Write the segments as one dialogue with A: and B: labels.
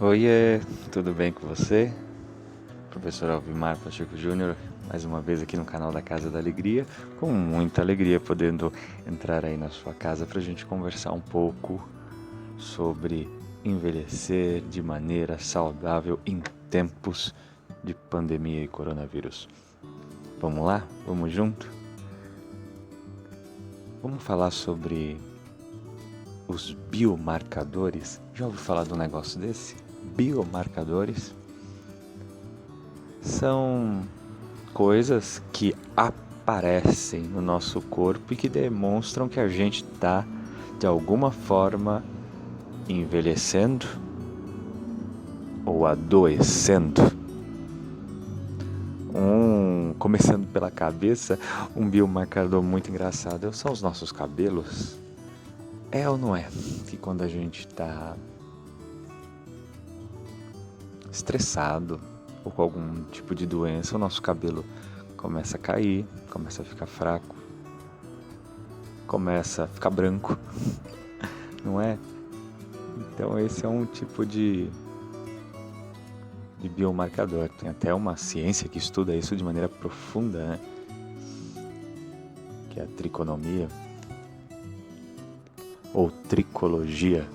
A: Oiê, tudo bem com você? Professor Alvimar Pacheco Júnior, mais uma vez aqui no canal da Casa da Alegria, com muita alegria podendo entrar aí na sua casa para a gente conversar um pouco sobre envelhecer de maneira saudável em tempos de pandemia e coronavírus. Vamos lá? Vamos junto? Vamos falar sobre os biomarcadores. Já ouviu falar de um negócio desse? Biomarcadores são coisas que aparecem no nosso corpo e que demonstram que a gente está, de alguma forma, envelhecendo ou adoecendo. Começando pela cabeça, um biomarcador muito engraçado são os nossos cabelos. É ou não é? Que quando a gente está estressado ou com algum tipo de doença, o nosso cabelo começa a cair, começa a ficar fraco, começa a ficar branco, não é? Então esse é um tipo de biomarcador. Tem até uma ciência que estuda isso de maneira profunda, né? Que é a triconomia, ou tricologia,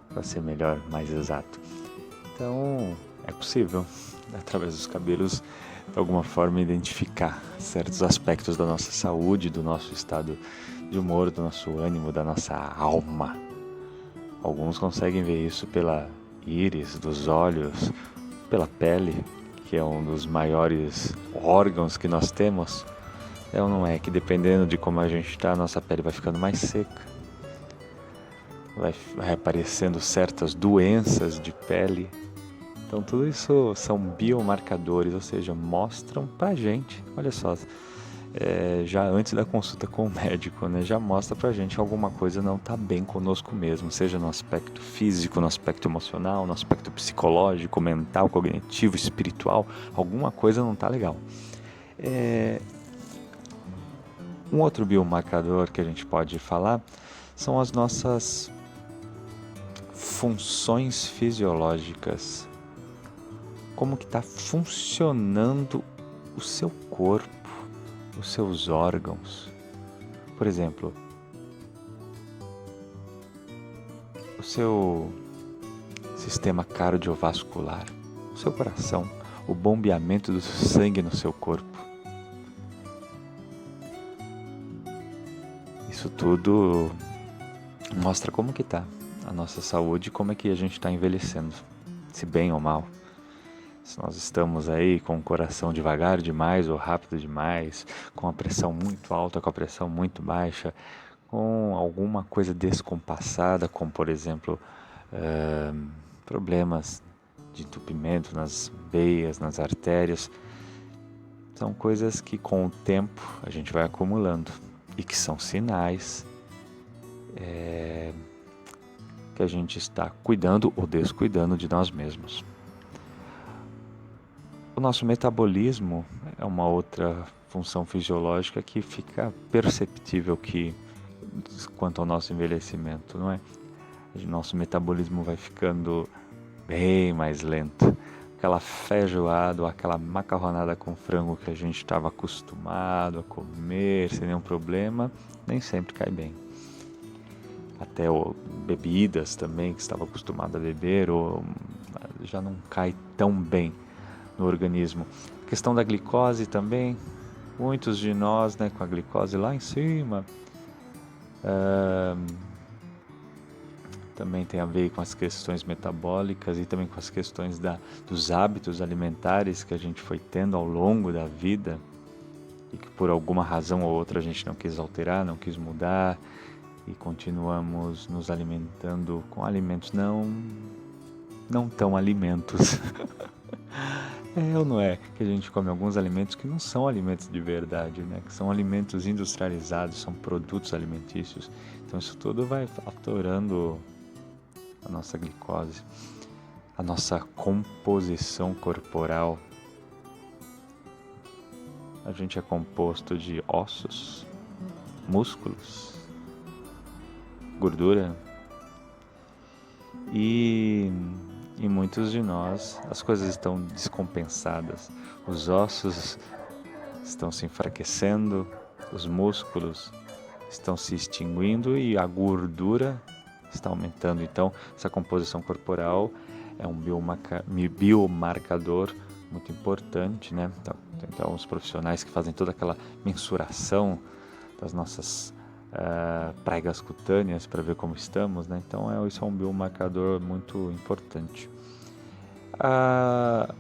A: para ser melhor, mais exato. Então é possível, através dos cabelos, de alguma forma identificar certos aspectos da nossa saúde, do nosso estado de humor, do nosso ânimo, da nossa alma. Alguns conseguem ver isso pela íris dos olhos, pela pele, que é um dos maiores órgãos que nós temos. É ou não é que dependendo de como a gente está, a nossa pele vai ficando mais seca, vai aparecendo certas doenças de pele. Então tudo isso são biomarcadores, ou seja, mostram pra gente, olha só, já antes da consulta com o médico, né, já mostra pra gente que alguma coisa não tá bem conosco mesmo, seja no aspecto físico, no aspecto emocional, no aspecto psicológico, mental, cognitivo, espiritual, alguma coisa não tá legal. Um outro biomarcador que a gente pode falar são as nossas funções fisiológicas. Como que está funcionando o seu corpo, os seus órgãos. Por exemplo, o seu sistema cardiovascular, o seu coração, o bombeamento do sangue no seu corpo. Isso tudo mostra como que está a nossa saúde, como é que a gente está envelhecendo, se bem ou mal. Se nós estamos aí com o coração devagar demais ou rápido demais, com a pressão muito alta, com a pressão muito baixa, com alguma coisa descompassada, como por exemplo problemas de entupimento nas veias, nas artérias, são coisas que com o tempo a gente vai acumulando e que são sinais que a gente está cuidando ou descuidando de nós mesmos. O nosso metabolismo é uma outra função fisiológica que fica perceptível quanto ao nosso envelhecimento, não é? Nosso metabolismo vai ficando bem mais lento. Aquela feijoada ou aquela macarronada com frango que a gente estava acostumado a comer sem nenhum problema, nem sempre cai bem. Até bebidas também que estava acostumado a beber ou já não cai tão bem no organismo. A questão da glicose também, muitos de nós, né, com a glicose lá em cima, também tem a ver com as questões metabólicas e também com as questões dos hábitos alimentares que a gente foi tendo ao longo da vida e que por alguma razão ou outra a gente não quis alterar, não quis mudar e continuamos nos alimentando com alimentos não tão alimentos. É ou não é que a gente come alguns alimentos que não são alimentos de verdade, né? Que são alimentos industrializados, são produtos alimentícios. Então isso tudo vai fatorando a nossa glicose, a nossa composição corporal. A gente é composto de ossos, músculos, gordura e muitos de nós as coisas estão descompensadas, os ossos estão se enfraquecendo, os músculos estão se extinguindo e a gordura está aumentando. Então, essa composição corporal é um biomarcador muito importante, né? Então, os profissionais que fazem toda aquela mensuração das nossas pregas cutâneas para ver como estamos, né? Então, isso é um biomarcador muito importante. A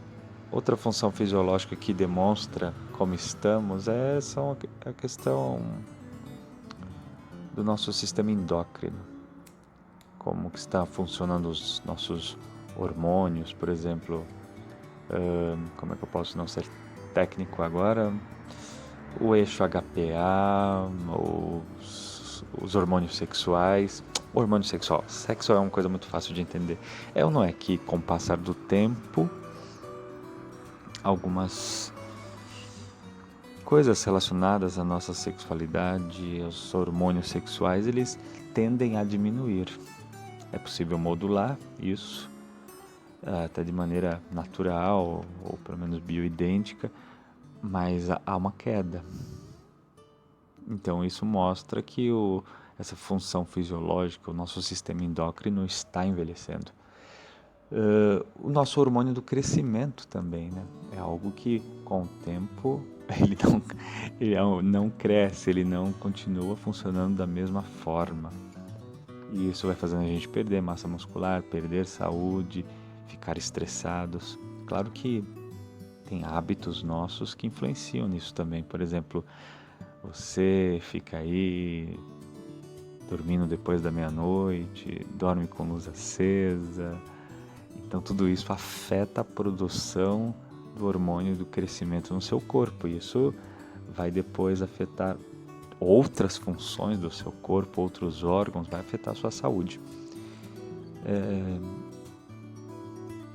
A: outra função fisiológica que demonstra como estamos são a questão do nosso sistema endócrino, como que está funcionando os nossos hormônios, por exemplo, como é que eu posso não ser técnico agora, o eixo HPA, os hormônios sexuais. O hormônio sexual, sexo é uma coisa muito fácil de entender. É ou não é que com o passar do tempo, algumas coisas relacionadas à nossa sexualidade, aos hormônios sexuais, eles tendem a diminuir. É possível modular isso, até de maneira natural, ou pelo menos bioidêntica, mas há uma queda. Então isso mostra que essa função fisiológica, o nosso sistema endócrino está envelhecendo. O nosso hormônio do crescimento também, né? É algo que com o tempo ele não cresce, ele não continua funcionando da mesma forma. E isso vai fazendo a gente perder massa muscular, perder saúde, ficar estressados. Claro que tem hábitos nossos que influenciam nisso também. Por exemplo, você fica aí dormindo depois da meia-noite, dorme com luz acesa. Então tudo isso afeta a produção do hormônio do crescimento no seu corpo. E isso vai depois afetar outras funções do seu corpo, outros órgãos, vai afetar a sua saúde.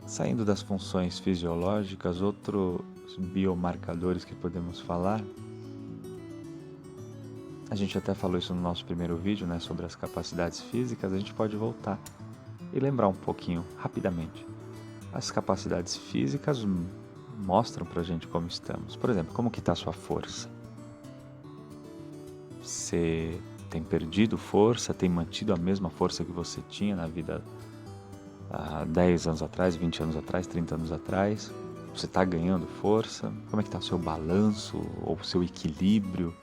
A: Saindo das funções fisiológicas, outros biomarcadores que podemos falar, a gente até falou isso no nosso primeiro vídeo, né, sobre as capacidades físicas. A gente pode voltar e lembrar um pouquinho, rapidamente. As capacidades físicas mostram pra gente como estamos. Por exemplo, como que está a sua força? Você tem perdido força, tem mantido a mesma força que você tinha na vida há 10 anos atrás, 20 anos atrás, 30 anos atrás? Você está ganhando força? Como é que está o seu balanço ou o seu equilíbrio?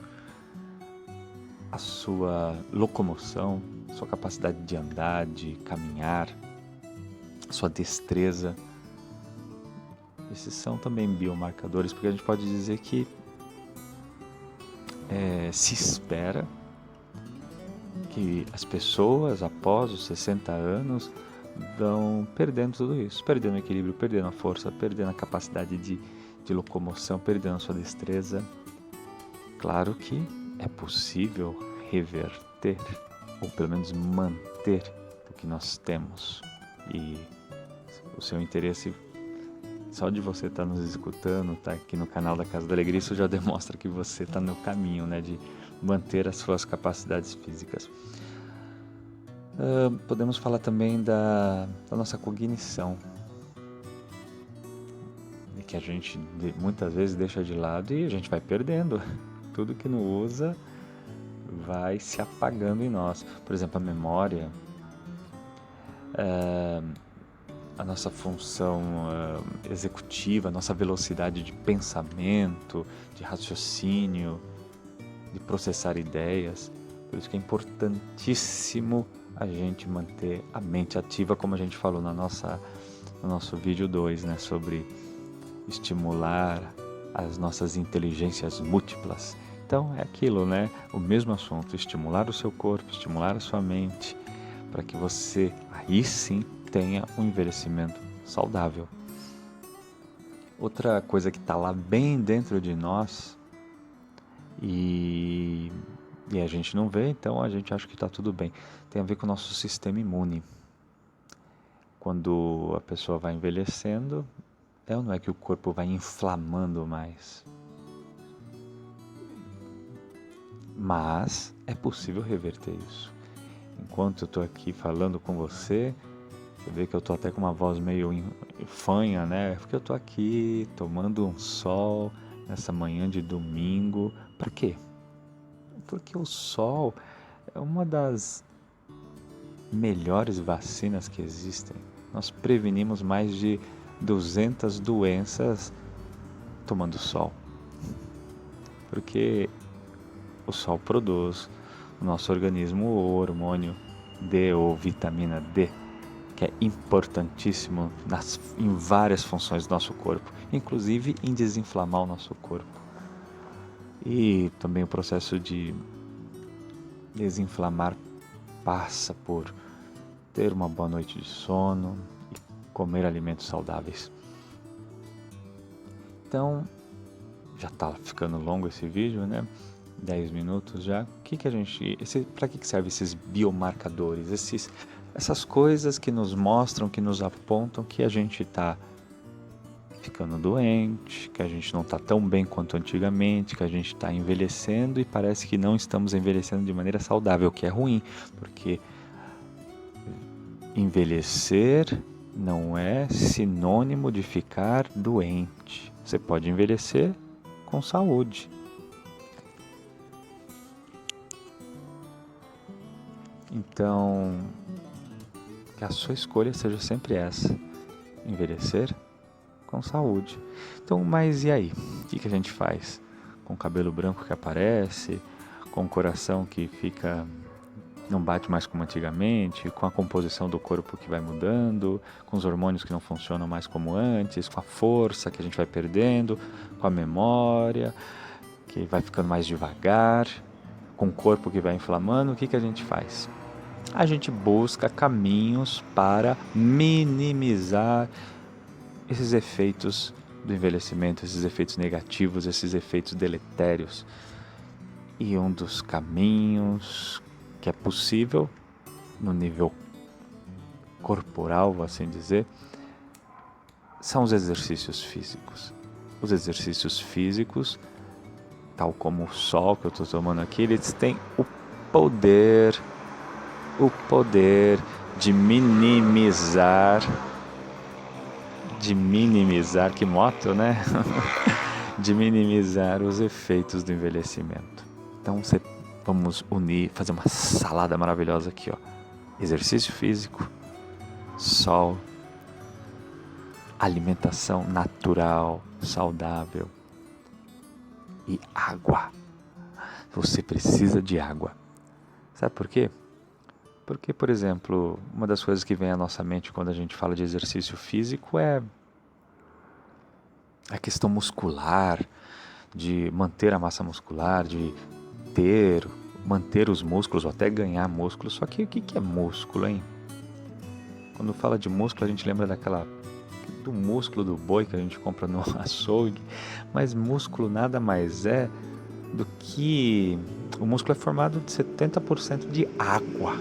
A: A sua locomoção, sua capacidade de andar, de caminhar, sua destreza. Esses são também biomarcadores, porque a gente pode dizer que se espera que as pessoas após os 60 anos vão perdendo tudo isso, perdendo o equilíbrio, perdendo a força, perdendo a capacidade de locomoção, perdendo a sua destreza. Claro que é possível reverter, ou pelo menos manter o que nós temos. E o seu interesse, só de você estar nos escutando, estar aqui no canal da Casa da Alegria, isso já demonstra que você está no caminho, né, de manter as suas capacidades físicas. Podemos falar também da nossa cognição, que a gente muitas vezes deixa de lado e a gente vai perdendo. Tudo que não usa vai se apagando em nós. Por exemplo, a memória, a nossa função executiva, a nossa velocidade de pensamento, de raciocínio, de processar ideias. Por isso que é importantíssimo a gente manter a mente ativa, como a gente falou no nosso vídeo 2, né, sobre estimular as nossas inteligências múltiplas. Então é aquilo, né? O mesmo assunto, estimular o seu corpo, estimular a sua mente, para que você aí sim tenha um envelhecimento saudável. Outra coisa que está lá bem dentro de nós e a gente não vê, então a gente acha que está tudo bem. Tem a ver com o nosso sistema imune. Quando a pessoa vai envelhecendo, ou não é que o corpo vai inflamando mais? Mas é possível reverter isso. Enquanto eu estou aqui falando com você, Você vê que eu tô até com uma voz meio fanha, né? Porque eu tô aqui tomando um sol nessa manhã de domingo. Para quê? Porque o sol é uma das melhores vacinas que existem. Nós prevenimos mais de 200 doenças tomando sol. Porque o sol produz no nosso organismo o hormônio D ou vitamina D, que é importantíssimo em várias funções do nosso corpo, inclusive em desinflamar o nosso corpo. E também o processo de desinflamar passa por ter uma boa noite de sono e comer alimentos saudáveis. Então, já está ficando longo esse vídeo, né? 10 minutos já. Para que servem esses biomarcadores? Essas coisas que nos mostram, que nos apontam que a gente está ficando doente, que a gente não está tão bem quanto antigamente, que a gente está envelhecendo e parece que não estamos envelhecendo de maneira saudável, o que é ruim, porque envelhecer não é sinônimo de ficar doente. Você pode envelhecer com saúde. Então, que a sua escolha seja sempre essa: envelhecer com saúde. Então, mas e aí? O que a gente faz? Com o cabelo branco que aparece, com o coração que não bate mais como antigamente, com a composição do corpo que vai mudando, com os hormônios que não funcionam mais como antes, com a força que a gente vai perdendo, com a memória que vai ficando mais devagar, com o corpo que vai inflamando. O que a gente faz? A gente busca caminhos para minimizar esses efeitos do envelhecimento, esses efeitos negativos, esses efeitos deletérios. E um dos caminhos que é possível no nível corporal, vou assim dizer, são os exercícios físicos. Os exercícios físicos, tal como o sol que eu estou tomando aqui, eles têm o poder de minimizar, que moto, né? De minimizar os efeitos do envelhecimento. Então vamos unir, fazer uma salada maravilhosa aqui, ó. Exercício físico, sol, alimentação natural, saudável e água. Você precisa de água. Sabe por quê? Porque, por exemplo, uma das coisas que vem à nossa mente quando a gente fala de exercício físico é a questão muscular, de manter a massa muscular, de manter os músculos ou até ganhar músculo. Só que o que é músculo, hein? Quando fala de músculo, a gente lembra do músculo do boi que a gente compra no açougue, mas músculo nada mais é do que... O músculo é formado de 70% de água.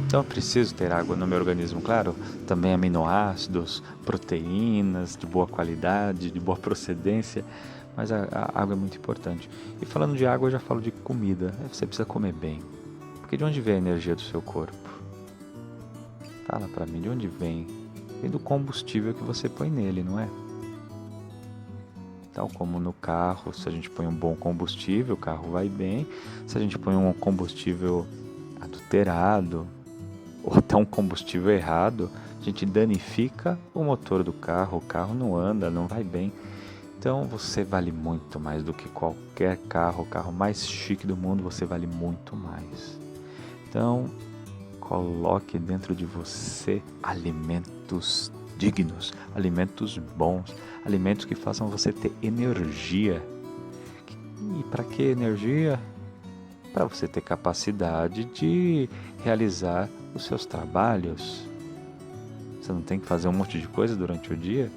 A: Então eu preciso ter água no meu organismo, claro, também aminoácidos, proteínas de boa qualidade, de boa procedência, mas a água é muito importante. E falando de água, eu já falo de comida. Você precisa comer bem. Porque de onde vem a energia do seu corpo? Fala pra mim, de onde vem? Vem do combustível que você põe nele, não é? Tal como no carro, se a gente põe um bom combustível, o carro vai bem. Se a gente põe um combustível adulterado, ou até um combustível errado, a gente danifica o motor do carro, o carro não anda, não vai bem. Então você vale muito mais do que qualquer carro, o carro mais chique do mundo, você vale muito mais. Então, coloque dentro de você alimentos dignos, alimentos bons, alimentos que façam você ter energia. E para que energia? Para você ter capacidade de realizar os seus trabalhos. Você não tem que fazer um monte de coisa durante o dia?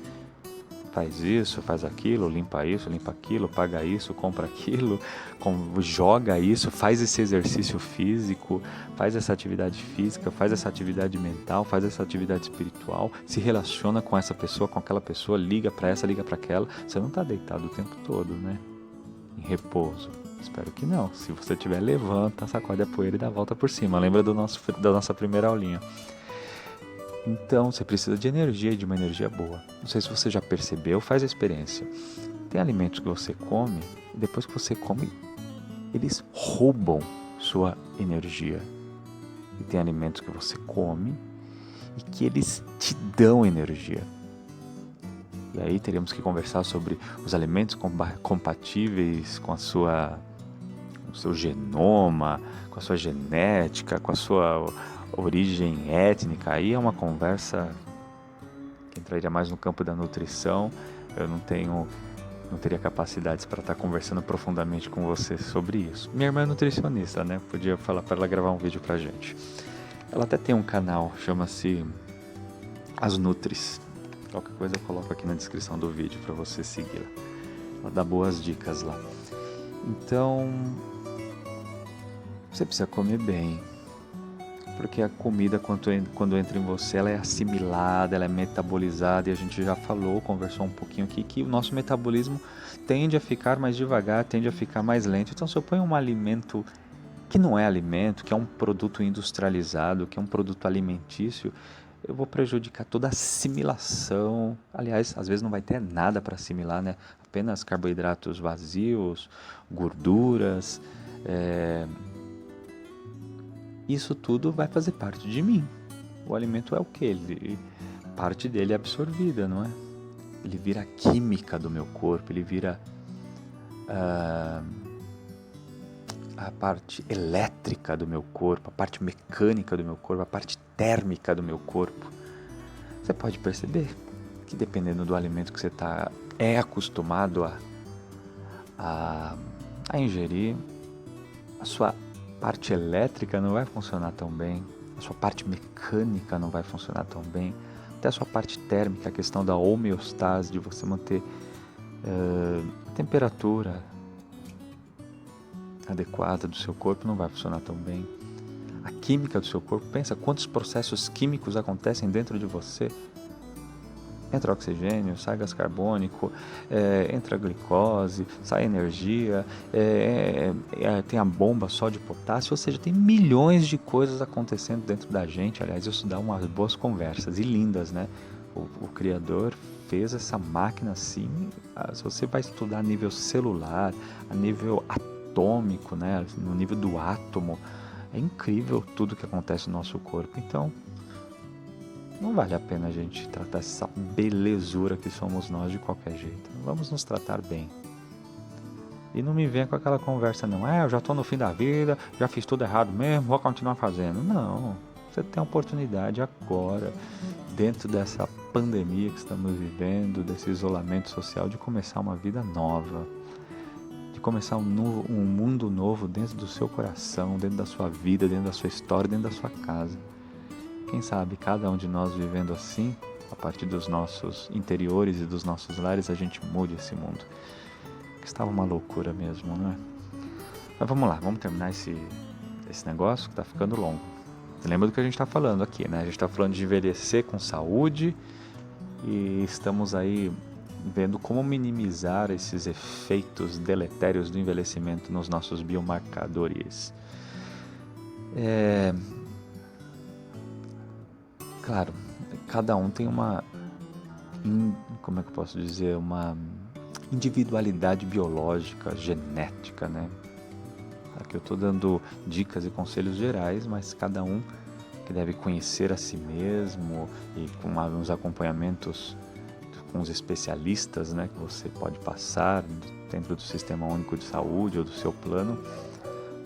A: Faz isso, faz aquilo, limpa isso, limpa aquilo, paga isso, compra aquilo, joga isso, faz esse exercício físico, faz essa atividade física, faz essa atividade mental, faz essa atividade espiritual, se relaciona com essa pessoa, com aquela pessoa, liga para essa, liga para aquela. Você não está deitado o tempo todo, né? Em repouso. Espero que não. Se você tiver, levanta, sacode a poeira e dá a volta por cima. Lembra da nossa primeira aulinha. Então, você precisa de energia e de uma energia boa. Não sei se você já percebeu, faz a experiência. Tem alimentos que você come e depois que você come, eles roubam sua energia. E tem alimentos que você come e que eles te dão energia. E aí teríamos que conversar sobre os alimentos compatíveis com o seu genoma, com a sua genética, com a sua origem étnica. Aí é uma conversa que entraria mais no campo da nutrição. Eu não teria capacidades para estar conversando profundamente com você sobre isso. Minha irmã é nutricionista, né? Podia falar para ela gravar um vídeo pra gente. Ela até tem um canal, chama-se As Nutris. Qualquer coisa eu coloco aqui na descrição do vídeo para você seguir. Ela dá boas dicas lá. Então, você precisa comer bem. Porque a comida, quando entra em você, ela é assimilada, ela é metabolizada. E a gente já conversou um pouquinho aqui, que o nosso metabolismo tende a ficar mais devagar, tende a ficar mais lento. Então, se eu ponho um alimento que não é alimento, que é um produto industrializado, que é um produto alimentício, eu vou prejudicar toda a assimilação. Aliás, às vezes não vai ter nada para assimilar, né? Apenas carboidratos vazios, gorduras. Isso tudo vai fazer parte de mim. O alimento é o quê? Parte dele é absorvida, não é? Ele vira a química do meu corpo, ele vira a parte elétrica do meu corpo, a parte mecânica do meu corpo, a parte térmica do meu corpo. Você pode perceber que dependendo do alimento que você é acostumado a ingerir, a sua parte elétrica não vai funcionar tão bem, a sua parte mecânica não vai funcionar tão bem, até a sua parte térmica, a questão da homeostase, de você manter a temperatura adequada do seu corpo, não vai funcionar tão bem. A química do seu corpo, pensa quantos processos químicos acontecem dentro de você. Entra oxigênio, sai gás carbônico, entra glicose, sai energia, tem a bomba só de potássio, ou seja, tem milhões de coisas acontecendo dentro da gente. Aliás, isso dá umas boas conversas e lindas, né? O Criador fez essa máquina assim. Se você vai estudar a nível celular, a nível atômico, né? No nível do átomo, é incrível tudo que acontece no nosso corpo. Então, não vale a pena a gente tratar essa belezura que somos nós de qualquer jeito. Vamos nos tratar bem. E não me venha com aquela conversa, não. Eu já estou no fim da vida, já fiz tudo errado mesmo, vou continuar fazendo. Não, você tem a oportunidade agora, dentro dessa pandemia que estamos vivendo, desse isolamento social, de começar uma vida nova. De começar um mundo novo dentro do seu coração, dentro da sua vida, dentro da sua história, dentro da sua casa. Quem sabe cada um de nós vivendo assim, a partir dos nossos interiores e dos nossos lares, a gente mude esse mundo. Que estava uma loucura mesmo, não é? Mas vamos lá, vamos terminar esse negócio que está ficando longo. Você lembra do que a gente está falando aqui, né? A gente está falando de envelhecer com saúde e estamos aí vendo como minimizar esses efeitos deletérios do envelhecimento nos nossos biomarcadores. Claro, cada um tem uma individualidade biológica, genética, né? Aqui eu estou dando dicas e conselhos gerais, mas cada um que deve conhecer a si mesmo e com alguns acompanhamentos com os especialistas, né, que você pode passar dentro do Sistema Único de Saúde ou do seu plano,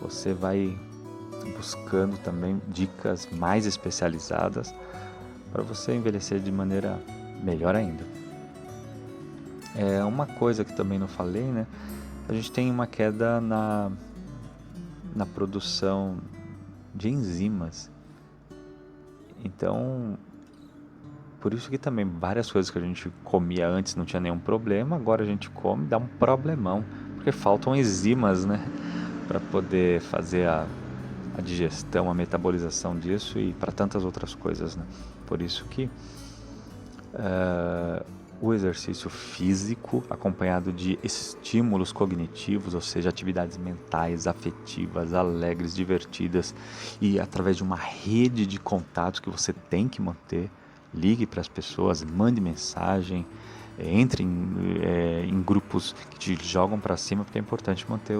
A: você vai buscando também dicas mais especializadas para você envelhecer de maneira melhor ainda. Uma coisa que também não falei, né? A gente tem uma queda na produção de enzimas. Então, por isso que também várias coisas que a gente comia antes não tinha nenhum problema, agora a gente come, dá um problemão, porque faltam enzimas, né? Para poder fazer a digestão, a metabolização disso e para tantas outras coisas, né? Por isso que o exercício físico acompanhado de estímulos cognitivos, ou seja, atividades mentais, afetivas, alegres, divertidas, e através de uma rede de contatos que você tem que manter. Ligue para as pessoas, mande mensagem, entre em grupos que te jogam para cima, porque é importante manter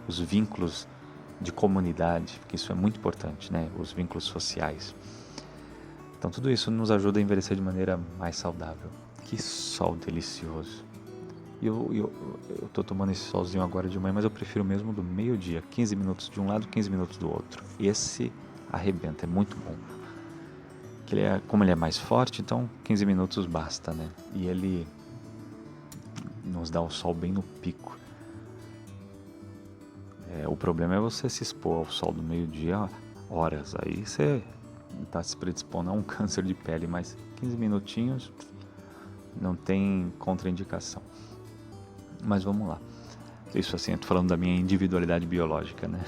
A: os vínculos de comunidade, porque isso é muito importante, né? Os vínculos sociais. Então tudo isso nos ajuda a envelhecer de maneira mais saudável. Que sol delicioso! Eu tô tomando esse solzinho agora de manhã, mas eu prefiro mesmo do meio-dia, 15 minutos de um lado, 15 minutos do outro. Esse arrebenta, é muito bom. Como ele é mais forte, então 15 minutos basta, né? E ele nos dá o sol bem no pico. O problema é você se expor ao sol do meio-dia horas, aí você está se predispondo a um câncer de pele, mas 15 minutinhos não tem contraindicação. Mas vamos lá. Isso assim, eu tô falando da minha individualidade biológica, né?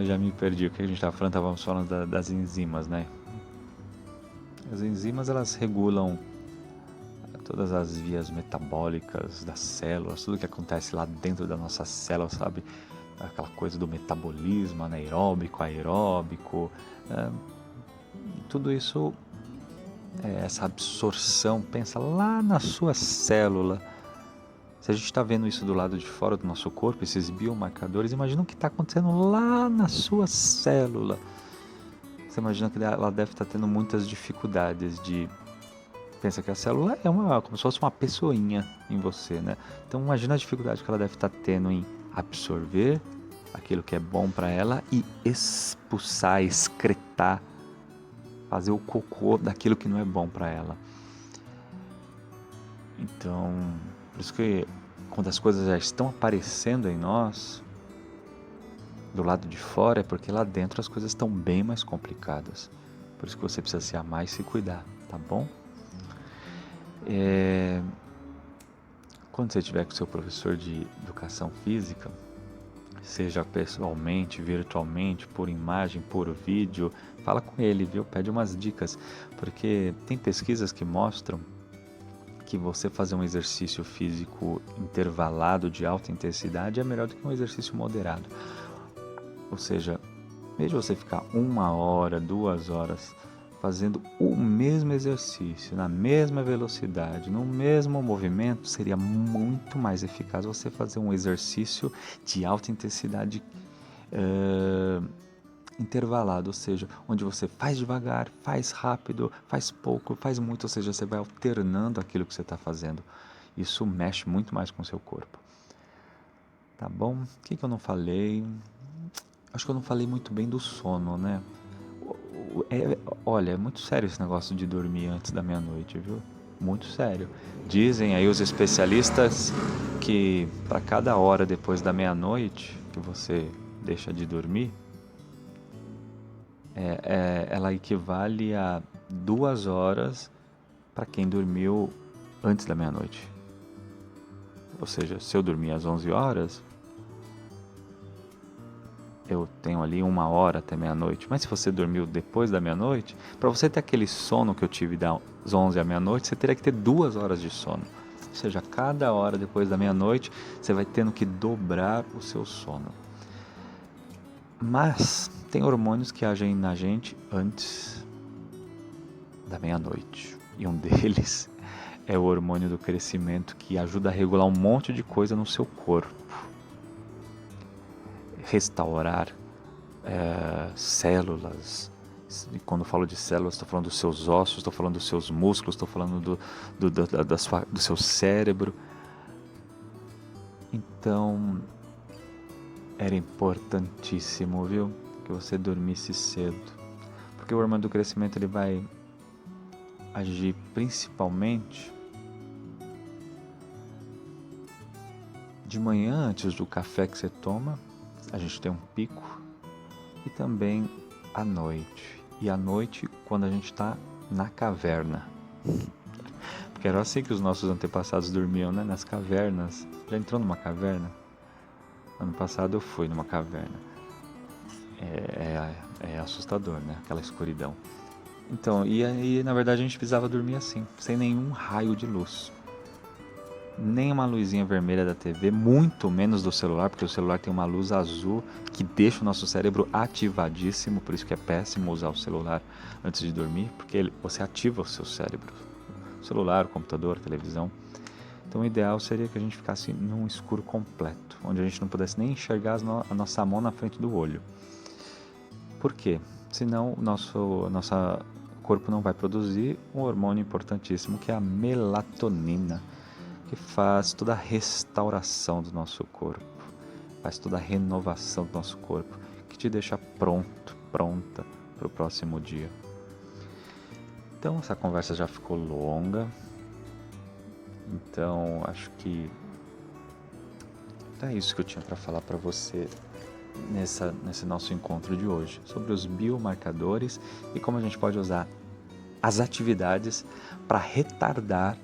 A: Já me perdi, o que a gente estava falando? Estávamos falando das enzimas, né? As enzimas, elas regulam todas as vias metabólicas das células, tudo que acontece lá dentro da nossa célula, sabe? Aquela coisa do metabolismo anaeróbico, aeróbico, tudo isso, essa absorção, pensa lá na sua célula. Se a gente está vendo isso do lado de fora do nosso corpo, esses biomarcadores, imagina o que está acontecendo lá na sua célula. Você imagina que ela deve estar tendo muitas dificuldades de... Pensa que a célula é como se fosse uma pessoinha em você, né? Então imagina a dificuldade que ela deve estar tendo em absorver aquilo que é bom para ela e expulsar, excretar, fazer o cocô daquilo que não é bom para ela. Então, por isso que quando as coisas já estão aparecendo em nós, do lado de fora, é porque lá dentro as coisas estão bem mais complicadas. Por isso que você precisa se amar e se cuidar, tá bom? Quando você estiver com seu professor de educação física, seja pessoalmente, virtualmente, por imagem, por vídeo, fala com ele, viu? Pede umas dicas, porque tem pesquisas que mostram que você fazer um exercício físico intervalado de alta intensidade é melhor do que um exercício moderado. Ou seja, em vez de você ficar 1 hora, 2 horas fazendo o mesmo exercício, na mesma velocidade, no mesmo movimento, seria muito mais eficaz você fazer um exercício de alta intensidade intervalado, ou seja, onde você faz devagar, faz rápido, faz pouco, faz muito, ou seja, você vai alternando aquilo que você está fazendo. Isso mexe muito mais com o seu corpo. Tá bom? O que eu não falei? Acho que eu não falei muito bem do sono, né? Olha, é muito sério esse negócio de dormir antes da meia-noite, viu? Muito sério. Dizem aí os especialistas que para cada hora depois da meia-noite que você deixa de dormir, ela equivale a 2 horas para quem dormiu antes da meia-noite. Ou seja, se eu dormir às 11 horas, eu tenho ali 1 hora até meia-noite. Mas se você dormiu depois da meia-noite, para você ter aquele sono que eu tive das 11 à meia-noite, você teria que ter 2 horas de sono. Ou seja, cada hora depois da meia-noite, você vai tendo que dobrar o seu sono. Mas tem hormônios que agem na gente antes da meia-noite. E um deles é o hormônio do crescimento, que ajuda a regular um monte de coisa no seu corpo. Restaurar células. E quando eu falo de células, estou falando dos seus ossos, estou falando dos seus músculos, estou falando do seu cérebro. Então, era importantíssimo, viu, que você dormisse cedo, porque o hormônio do crescimento ele vai agir principalmente de manhã, antes do café que você toma, a gente tem um pico, e também à noite. E à noite, quando a gente está na caverna. Porque era assim que os nossos antepassados dormiam, né? Nas cavernas. Já entrou numa caverna? Ano passado eu fui numa caverna. É assustador, né? Aquela escuridão. Então, e aí na verdade a gente precisava dormir assim, sem nenhum raio de luz. Nem uma luzinha vermelha da TV, muito menos do celular, porque o celular tem uma luz azul que deixa o nosso cérebro ativadíssimo, por isso que é péssimo usar o celular antes de dormir, porque você ativa o seu cérebro. O celular, o computador, a televisão. Então o ideal seria que a gente ficasse num escuro completo, onde a gente não pudesse nem enxergar a nossa mão na frente do olho. Por quê? Senão o nosso corpo não vai produzir um hormônio importantíssimo que é a melatonina, que faz toda a restauração do nosso corpo, faz toda a renovação do nosso corpo, que te deixa pronta para o próximo dia. Então essa conversa já ficou longa, então acho que é isso que eu tinha para falar para você nesse nosso encontro de hoje, sobre os biomarcadores e como a gente pode usar as atividades para retardar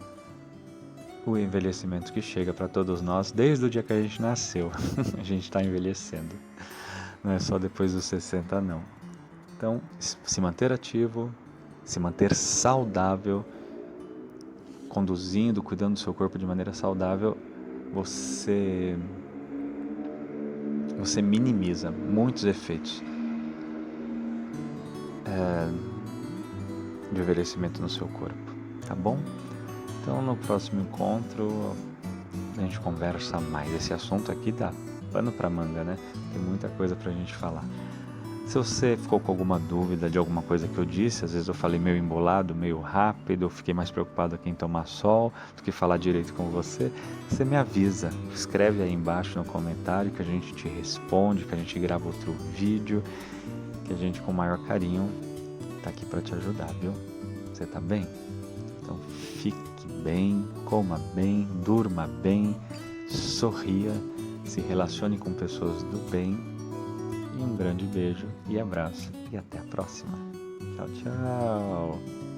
A: o envelhecimento que chega para todos nós desde o dia que a gente nasceu. A gente está envelhecendo, não é só depois dos 60 não. Então, se manter ativo, se manter saudável, conduzindo, cuidando do seu corpo de maneira saudável, você minimiza muitos efeitos de envelhecimento no seu corpo, tá bom? Então no próximo encontro a gente conversa mais. Esse assunto aqui dá pano pra manga, né? Tem muita coisa pra gente falar. Se você ficou com alguma dúvida de alguma coisa que eu disse, às vezes eu falei meio embolado, meio rápido, eu fiquei mais preocupado aqui em tomar sol do que falar direito com você, você me avisa, escreve aí embaixo no comentário que a gente te responde, que a gente grava outro vídeo, que a gente com o maior carinho tá aqui para te ajudar, viu? Você tá bem? Então fique bem, coma bem, durma bem, sorria, se relacione com pessoas do bem. E um grande beijo e abraço e até a próxima. Tchau, tchau!